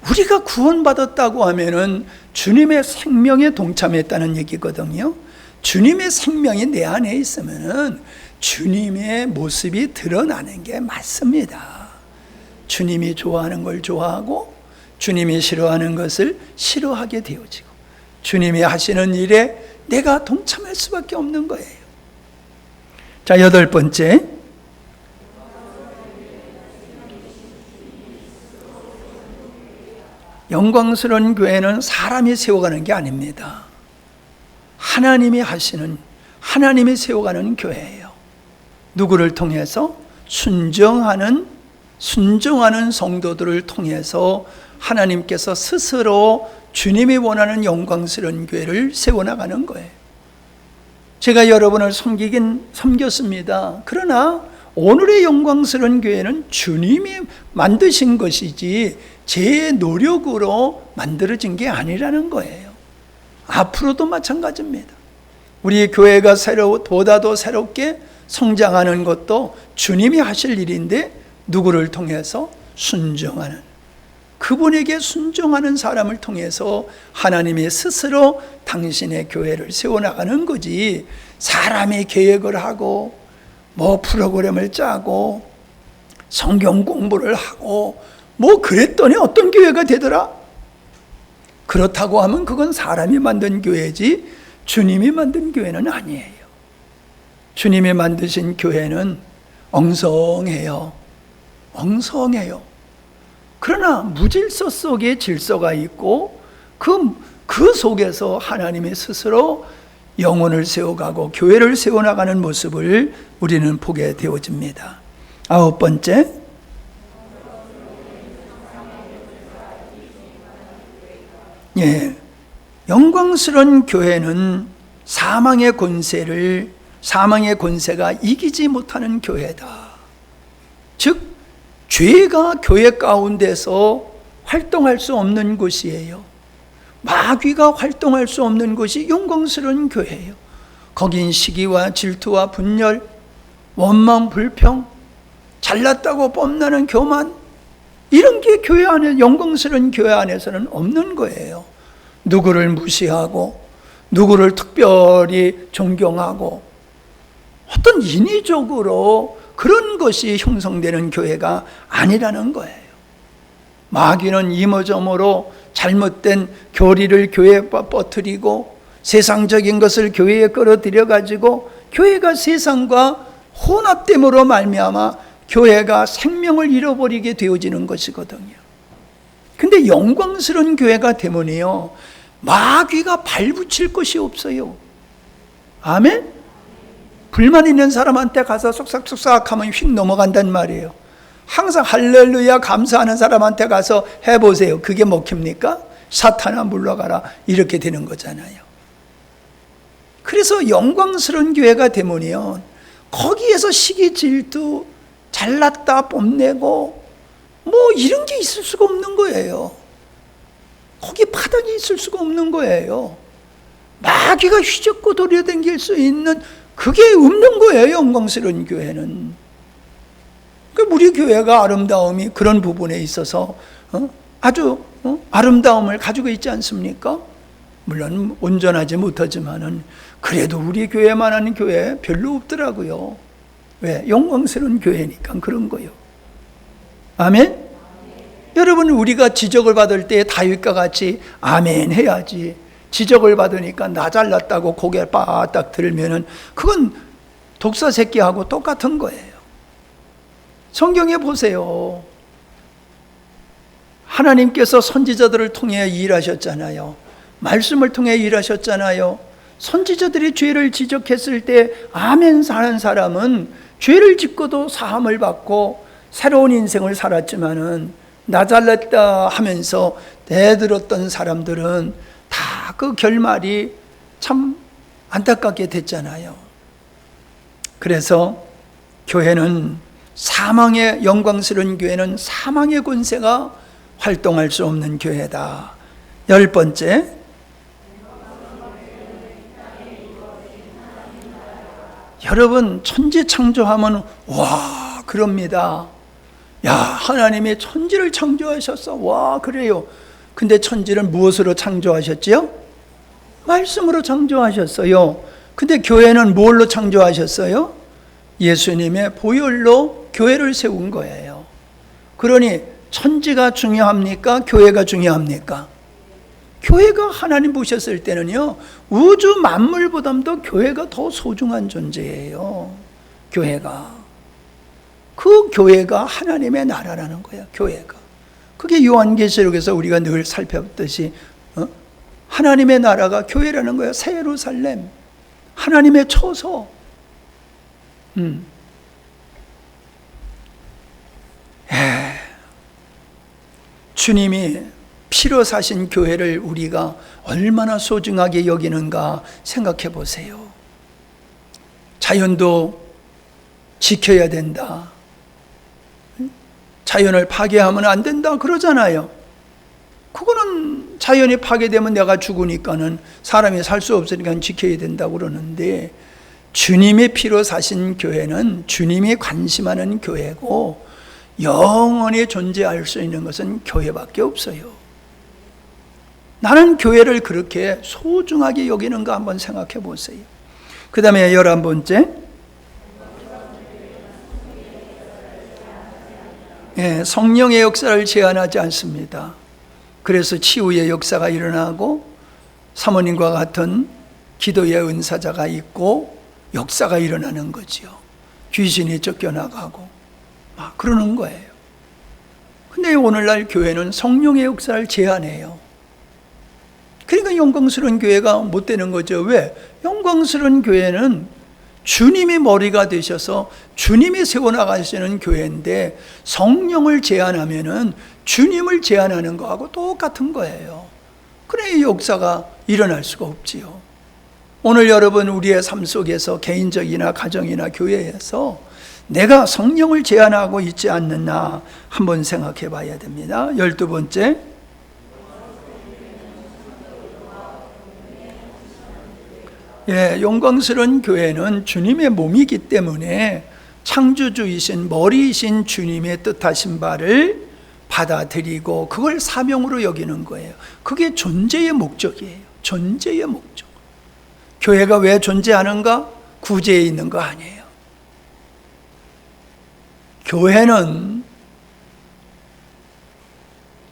우리가 구원받았다고 하면은 주님의 생명에 동참했다는 얘기거든요. 주님의 생명이 내 안에 있으면은 주님의 모습이 드러나는 게 맞습니다. 주님이 좋아하는 걸 좋아하고 주님이 싫어하는 것을 싫어하게 되어지고 주님이 하시는 일에 내가 동참할 수밖에 없는 거예요. 자, 8번째. 영광스러운 교회는 사람이 세워가는 게 아닙니다. 하나님이 하시는, 하나님이 세워가는 교회예요. 누구를 통해서? 순종하는 성도들을 통해서 하나님께서 스스로 주님이 원하는 영광스러운 교회를 세워나가는 거예요. 제가 여러분을 섬겼습니다. 그러나 오늘의 영광스러운 교회는 주님이 만드신 것이지 제 노력으로 만들어진 게 아니라는 거예요. 앞으로도 마찬가지입니다. 우리 교회가 보다 더 새롭게 성장하는 것도 주님이 하실 일인데 누구를 통해서? 순종하는, 그분에게 순종하는 사람을 통해서 하나님이 스스로 당신의 교회를 세워나가는 거지, 사람이 계획을 하고 뭐 프로그램을 짜고 성경 공부를 하고 뭐 그랬더니 어떤 교회가 되더라? 그렇다고 하면 그건 사람이 만든 교회지 주님이 만든 교회는 아니에요. 주님이 만드신 교회는 엉성해요. 그러나 무질서 속에 질서가 있고 그 속에서 하나님이 스스로 영혼을 세워가고 교회를 세워나가는 모습을 우리는 보게 되어집니다. 9번째, 영광스러운 교회는 사망의 권세가 이기지 못하는 교회다. 즉 죄가 교회 가운데서 활동할 수 없는 곳이에요. 마귀가 활동할 수 없는 곳이 영광스러운 교회예요. 거긴 시기와 질투와 분열, 원망, 불평, 잘났다고 뽐나는 교만, 이런 게 교회 안에, 영광스러운 교회 안에서는 없는 거예요. 누구를 무시하고 누구를 특별히 존경하고 어떤 인위적으로 그런 것이 형성되는 교회가 아니라는 거예요. 마귀는 이모저모로 잘못된 교리를 교회에 퍼뜨리고 세상적인 것을 교회에 끌어들여 가지고 교회가 세상과 혼합됨으로 말미암아 교회가 생명을 잃어버리게 되어지는 것이거든요. 근데 영광스러운 교회가 되면요, 마귀가 발붙일 것이 없어요. 아멘? 불만 있는 사람한테 가서 쏙싹쏙싹 하면 휙 넘어간단 말이에요. 항상 할렐루야 감사하는 사람한테 가서 해보세요. 그게 먹힙니까? 사탄아 물러가라, 이렇게 되는 거잖아요. 그래서 영광스러운 교회가 되면요, 거기에서 시기 질투, 잘났다 뽐내고 뭐 이런 게 있을 수가 없는 거예요. 거기 파단이 있을 수가 없는 거예요. 마귀가 휘젓고 돌려다닐 수 있는 그게 없는 거예요. 영광스러운 교회는. 우리 교회가 아름다움이 그런 부분에 있어서 아주 아름다움을 가지고 있지 않습니까? 물론 온전하지 못하지만은 그래도 우리 교회만한 교회 별로 없더라고요. 왜? 영광스러운 교회니까 그런 거예요. 아멘? 여러분, 우리가 지적을 받을 때 다윗과 같이 아멘 해야지. 지적을 받으니까 나 잘났다고 고개 바딱 들면은 그건 독사 새끼하고 똑같은 거예요. 성경에 보세요. 하나님께서 선지자들을 통해 일하셨잖아요. 말씀을 통해 일하셨잖아요. 선지자들이 죄를 지적했을 때 아멘 하는 사람은 죄를 짓고도 사함을 받고 새로운 인생을 살았지만은 나 잘났다 하면서 대들었던 사람들은 다 그 결말이 참 안타깝게 됐잖아요. 그래서 교회는 영광스러운 교회는 사망의 권세가 활동할 수 없는 교회다. 10번째, 여러분 천지 창조하면 와 그럽니다. 야 하나님이 천지를 창조하셨어. 와 그래요. 근데 천지를 무엇으로 창조하셨지요? 말씀으로 창조하셨어요. 근데 교회는 뭘로 창조하셨어요? 예수님의 보혈로 교회를 세운 거예요. 그러니 천지가 중요합니까? 교회가 중요합니까? 교회가 하나님 보셨을 때는요, 우주 만물보다도 교회가 더 소중한 존재예요. 교회가. 그 교회가 하나님의 나라라는 거예요. 교회가. 그게 요한계시록에서 우리가 늘 살펴봤듯이 하나님의 나라가 교회라는 거예요. 새 예루살렘, 하나님의 처소. 주님이 피로 사신 교회를 우리가 얼마나 소중하게 여기는가 생각해 보세요. 자연도 지켜야 된다. 자연을 파괴하면 안 된다 그러잖아요. 그거는 자연이 파괴되면 내가 죽으니까는 사람이 살 수 없으니까 지켜야 된다고 그러는데, 주님의 피로 사신 교회는 주님이 관심하는 교회고 영원히 존재할 수 있는 것은 교회밖에 없어요. 나는 교회를 그렇게 소중하게 여기는가 한번 생각해 보세요. 그 다음에 11번째, 성령의 역사를 제한하지 않습니다. 그래서 치유의 역사가 일어나고 사모님과 같은 기도의 은사자가 있고 역사가 일어나는 거지요. 귀신이 쫓겨나가고 막 그러는 거예요. 근데 오늘날 교회는 성령의 역사를 제한해요. 그러니까 영광스러운 교회가 못 되는 거죠. 왜? 영광스러운 교회는 주님이 머리가 되셔서 주님이 세워나가시는 교회인데, 성령을 제한하면은 주님을 제한하는 거하고 똑같은 거예요. 그래 이 역사가 일어날 수가 없지요. 오늘 여러분 우리의 삶 속에서 개인적이나 가정이나 교회에서 내가 성령을 제한하고 있지 않느냐 한번 생각해 봐야 됩니다. 12번째, 영광스러운 교회는 주님의 몸이기 때문에 창조주이신 머리이신 주님의 뜻하신 바를 받아들이고 그걸 사명으로 여기는 거예요. 그게 존재의 목적이에요. 존재의 목적. 교회가 왜 존재하는가? 구제에 있는 거 아니에요. 교회는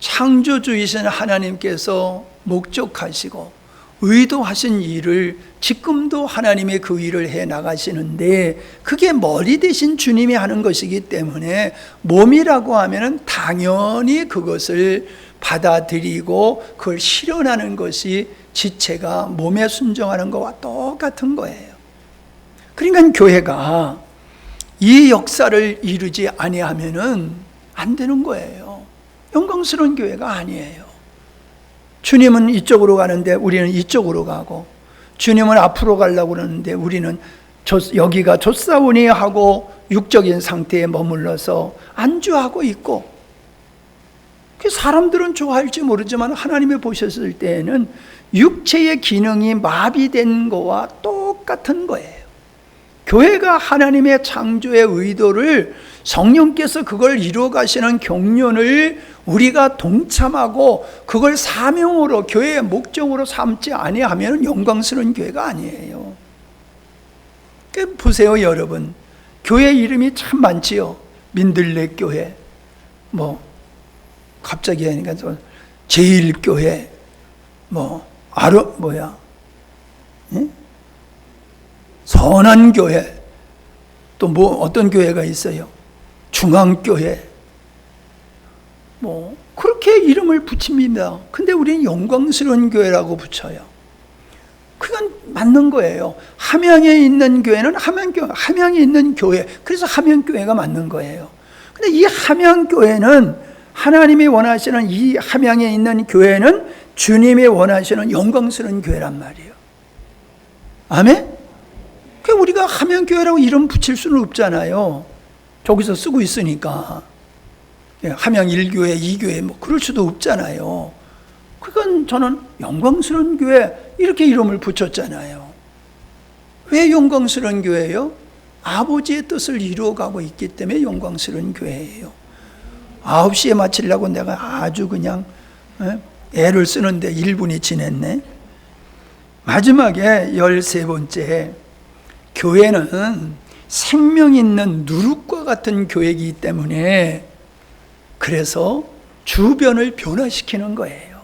창조주이신 하나님께서 목적하시고 의도하신 일을 지금도 하나님의 그 일을 해 나가시는데, 그게 머리 대신 주님이 하는 것이기 때문에 몸이라고 하면은 당연히 그것을 받아들이고 그걸 실현하는 것이 지체가 몸에 순종하는 것과 똑같은 거예요. 그러니까 교회가 이 역사를 이루지 아니하면은 안 되는 거예요. 영광스러운 교회가 아니에요. 주님은 이쪽으로 가는데 우리는 이쪽으로 가고, 주님은 앞으로 가려고 그러는데 우리는 여기가 좋사오니 하고 육적인 상태에 머물러서 안주하고 있고, 사람들은 좋아할지 모르지만 하나님이 보셨을 때에는 육체의 기능이 마비된 거와 똑같은 거예요. 교회가 하나님의 창조의 의도를, 성령께서 그걸 이루어 가시는 경륜을 우리가 동참하고 그걸 사명으로, 교회의 목적으로 삼지 아니하면 영광스러운 교회가 아니에요. 보세요 여러분, 교회 이름이 참 많지요. 민들레 교회, 갑자기 하니까 제일교회, 선한교회, 또 어떤 교회가 있어요? 중앙교회, 그렇게 이름을 붙입니다. 근데 우리는 영광스러운 교회라고 붙여요. 그건 맞는 거예요. 함양에 있는 교회는 함양에 있는 교회, 그래서 함양교회가 맞는 거예요. 근데 이 함양교회는, 하나님이 원하시는 이 함양에 있는 교회는 주님이 원하시는 영광스러운 교회란 말이에요. 아멘? 우리가 함양교회라고 이름 붙일 수는 없잖아요. 저기서 쓰고 있으니까. 함양 1교회, 2교회 그럴 수도 없잖아요. 그건 저는 영광스러운 교회 이렇게 이름을 붙였잖아요. 왜 영광스러운 교회예요? 아버지의 뜻을 이루어가고 있기 때문에 영광스러운 교회예요. 9시에 마치려고 내가 아주 그냥 애를 쓰는데 1분이 지났네. 마지막에 13번째, 교회는 생명 있는 누룩과 같은 교회이기 때문에 그래서 주변을 변화시키는 거예요.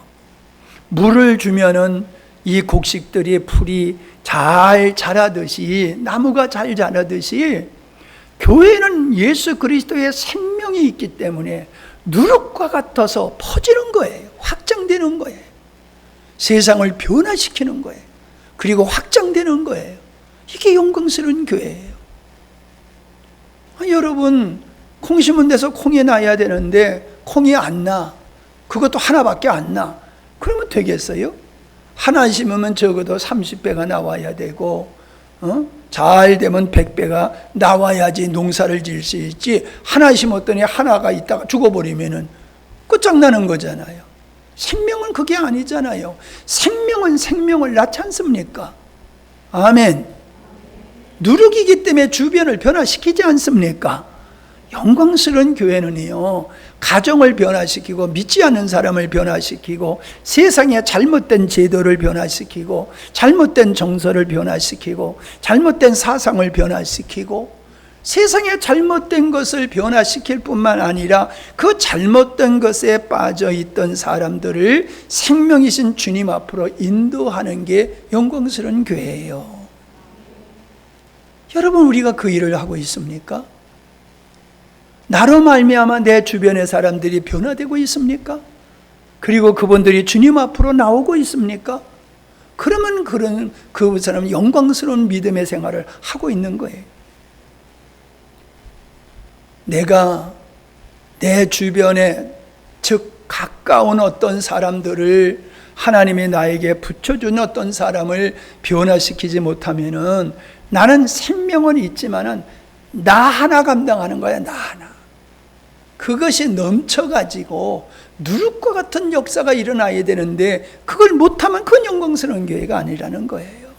물을 주면은 이 곡식들이 풀이 잘 자라듯이, 나무가 잘 자라듯이 교회는 예수 그리스도의 생명이 있기 때문에 누룩과 같아서 퍼지는 거예요. 확장되는 거예요. 세상을 변화시키는 거예요. 그리고 확장되는 거예요. 이게 영광스러운 교회예요. 여러분, 콩 심은 데서 콩이 나야 되는데 콩이 안 나. 그것도 하나밖에 안 나. 그러면 되겠어요? 하나 심으면 적어도 30배가 나와야 되고, 잘 되면 100배가 나와야지 농사를 지을 수 있지. 하나 심었더니 하나가 있다가 죽어버리면은 끝장나는 거잖아요. 생명은 그게 아니잖아요. 생명은 생명을 낳지 않습니까? 아멘. 누룩이기 때문에 주변을 변화시키지 않습니까? 영광스러운 교회는요, 가정을 변화시키고 믿지 않는 사람을 변화시키고 세상의 잘못된 제도를 변화시키고 잘못된 정서를 변화시키고 잘못된 사상을 변화시키고 세상의 잘못된 것을 변화시킬 뿐만 아니라 그 잘못된 것에 빠져있던 사람들을 생명이신 주님 앞으로 인도하는 게 영광스러운 교회예요. 여러분, 우리가 그 일을 하고 있습니까? 나로 말미암아 내 주변의 사람들이 변화되고 있습니까? 그리고 그분들이 주님 앞으로 나오고 있습니까? 그러면 그 사람은 영광스러운 믿음의 생활을 하고 있는 거예요. 내가 내 주변에, 즉 가까운 어떤 사람들을 하나님이 나에게 붙여준 어떤 사람을 변화시키지 못하면은 나는 생명은 있지만은 나 하나 감당하는 거야. 나 하나. 그것이 넘쳐가지고 누룩과 같은 역사가 일어나야 되는데 그걸 못하면 그건 영광스러운 교회가 아니라는 거예요.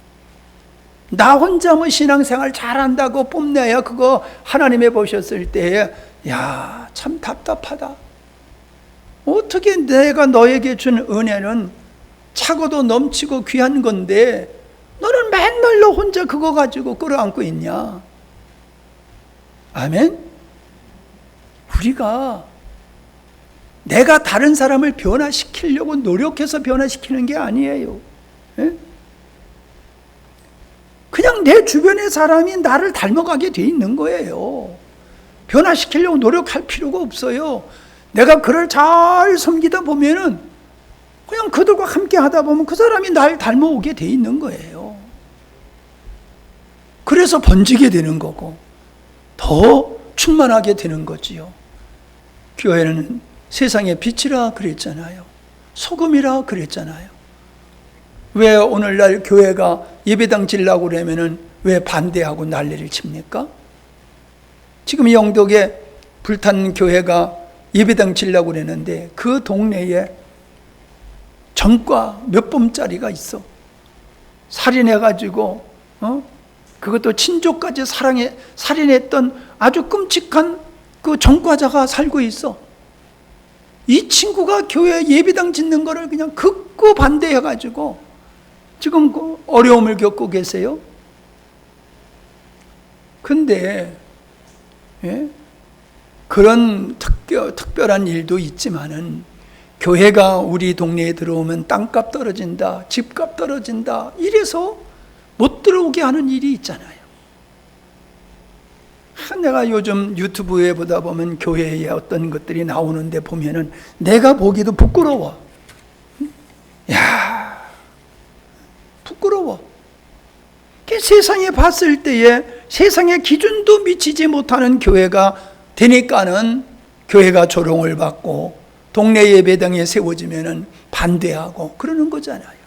나 혼자 뭐 신앙생활 잘한다고 뽐내야 그거 하나님이 보셨을 때 야, 참 답답하다. 어떻게 내가 너에게 준 은혜는 차고도 넘치고 귀한 건데 너는 맨날 너 혼자 그거 가지고 끌어안고 있냐. 아멘. 우리가 내가 다른 사람을 변화시키려고 노력해서 변화시키는 게 아니에요. 예? 그냥 내 주변의 사람이 나를 닮아가게 돼 있는 거예요. 변화시키려고 노력할 필요가 없어요. 내가 그를 잘 섬기다 보면은 그냥 그들과 함께 하다 보면 그 사람이 날 닮아오게 돼 있는 거예요. 그래서 번지게 되는 거고 더 충만하게 되는 거지요. 교회는 세상의 빛이라 그랬잖아요. 소금이라 그랬잖아요. 왜 오늘날 교회가 예배당 지려고 그러면은 왜 반대하고 난리를 칩니까? 지금 영덕에 불탄 교회가 예배당 지려고 그러는데 그 동네에 전과 몇 범짜리가 있어. 살인해가지고 그것도 친족까지 살인했던 아주 끔찍한 그 전과자가 살고 있어. 이 친구가 교회 예배당 짓는 거를 그냥 극구 반대해가지고 지금 그 어려움을 겪고 계세요. 근데 그런 특별한 일도 있지만은 교회가 우리 동네에 들어오면 땅값 떨어진다, 집값 떨어진다, 이래서 못 들어오게 하는 일이 있잖아요. 내가 요즘 유튜브에 보다 보면 교회에 어떤 것들이 나오는데 보면은 내가 보기도 부끄러워. 야, 부끄러워. 세상에 봤을 때에 세상의 기준도 미치지 못하는 교회가 되니까는 교회가 조롱을 받고 동네 예배당에 세워지면은 반대하고 그러는 거잖아요.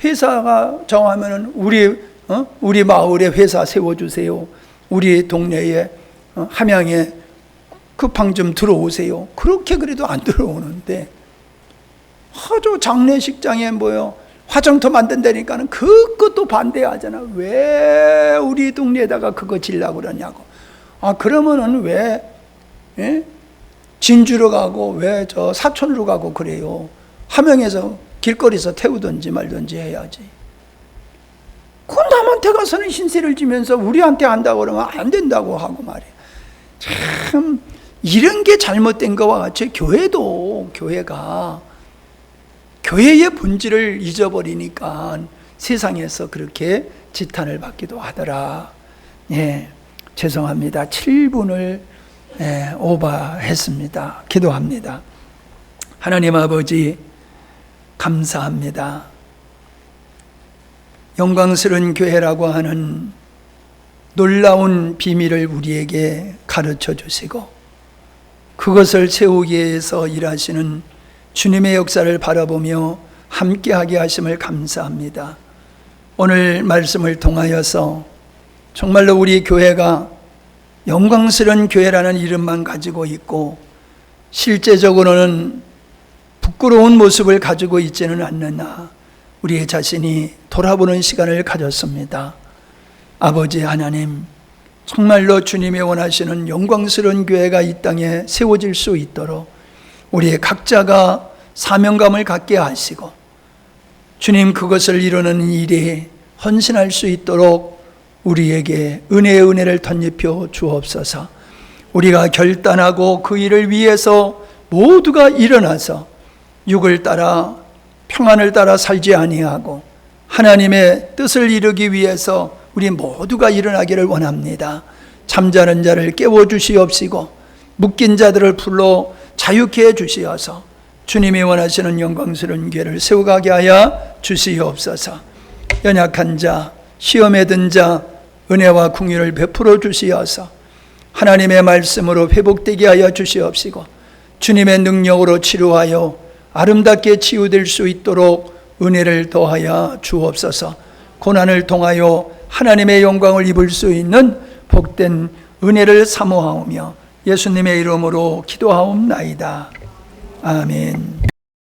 회사가 정하면은 우리 마을에 회사 세워주세요. 우리 동네에 함양에 급항 좀 들어오세요. 그렇게 그래도 안 들어오는데 아주 장례식장에 화장터 만든다니까는 그것도 반대하잖아. 왜 우리 동네에다가 그거 지려고 그러냐고. 그러면은 왜 진주로 가고 왜 저 사촌으로 가고 그래요. 함영에서 길거리에서 태우든지 말든지 해야지. 그 남한테 가서는 신세를 지면서 우리한테 한다고 그러면 안 된다고 하고 말이야. 참 이런 게 잘못된 거와 같이 교회가 교회의 본질을 잊어버리니까 세상에서 그렇게 지탄을 받기도 하더라. 죄송합니다. 7분을 오버했습니다. 기도합니다. 하나님 아버지 감사합니다. 영광스러운 교회라고 하는 놀라운 비밀을 우리에게 가르쳐 주시고 그것을 세우기 위해서 일하시는 주님의 역사를 바라보며 함께하게 하심을 감사합니다. 오늘 말씀을 통하여서 정말로 우리 교회가 영광스러운 교회라는 이름만 가지고 있고 실제적으로는 부끄러운 모습을 가지고 있지는 않느냐 우리의 자신이 돌아보는 시간을 가졌습니다. 아버지 하나님, 정말로 주님이 원하시는 영광스러운 교회가 이 땅에 세워질 수 있도록 우리의 각자가 사명감을 갖게 하시고 주님 그것을 이루는 일에 헌신할 수 있도록 우리에게 은혜의 은혜를 덧입혀 주옵소서. 우리가 결단하고 그 일을 위해서 모두가 일어나서 육을 따라 평안을 따라 살지 아니하고 하나님의 뜻을 이루기 위해서 우리 모두가 일어나기를 원합니다. 잠자는 자를 깨워주시옵시고 묶인 자들을 불러 자유케 해주시어서 주님이 원하시는 영광스러운 교회를 세워가게 하여 주시옵소서. 연약한 자, 시험에 든 자 은혜와 긍휼을 베풀어 주시어서 하나님의 말씀으로 회복되게 하여 주시옵시고 주님의 능력으로 치료하여 아름답게 치유될 수 있도록 은혜를 더하여 주옵소서. 고난을 통하여 하나님의 영광을 입을 수 있는 복된 은혜를 사모하오며 예수님의 이름으로 기도하옵나이다. 아멘.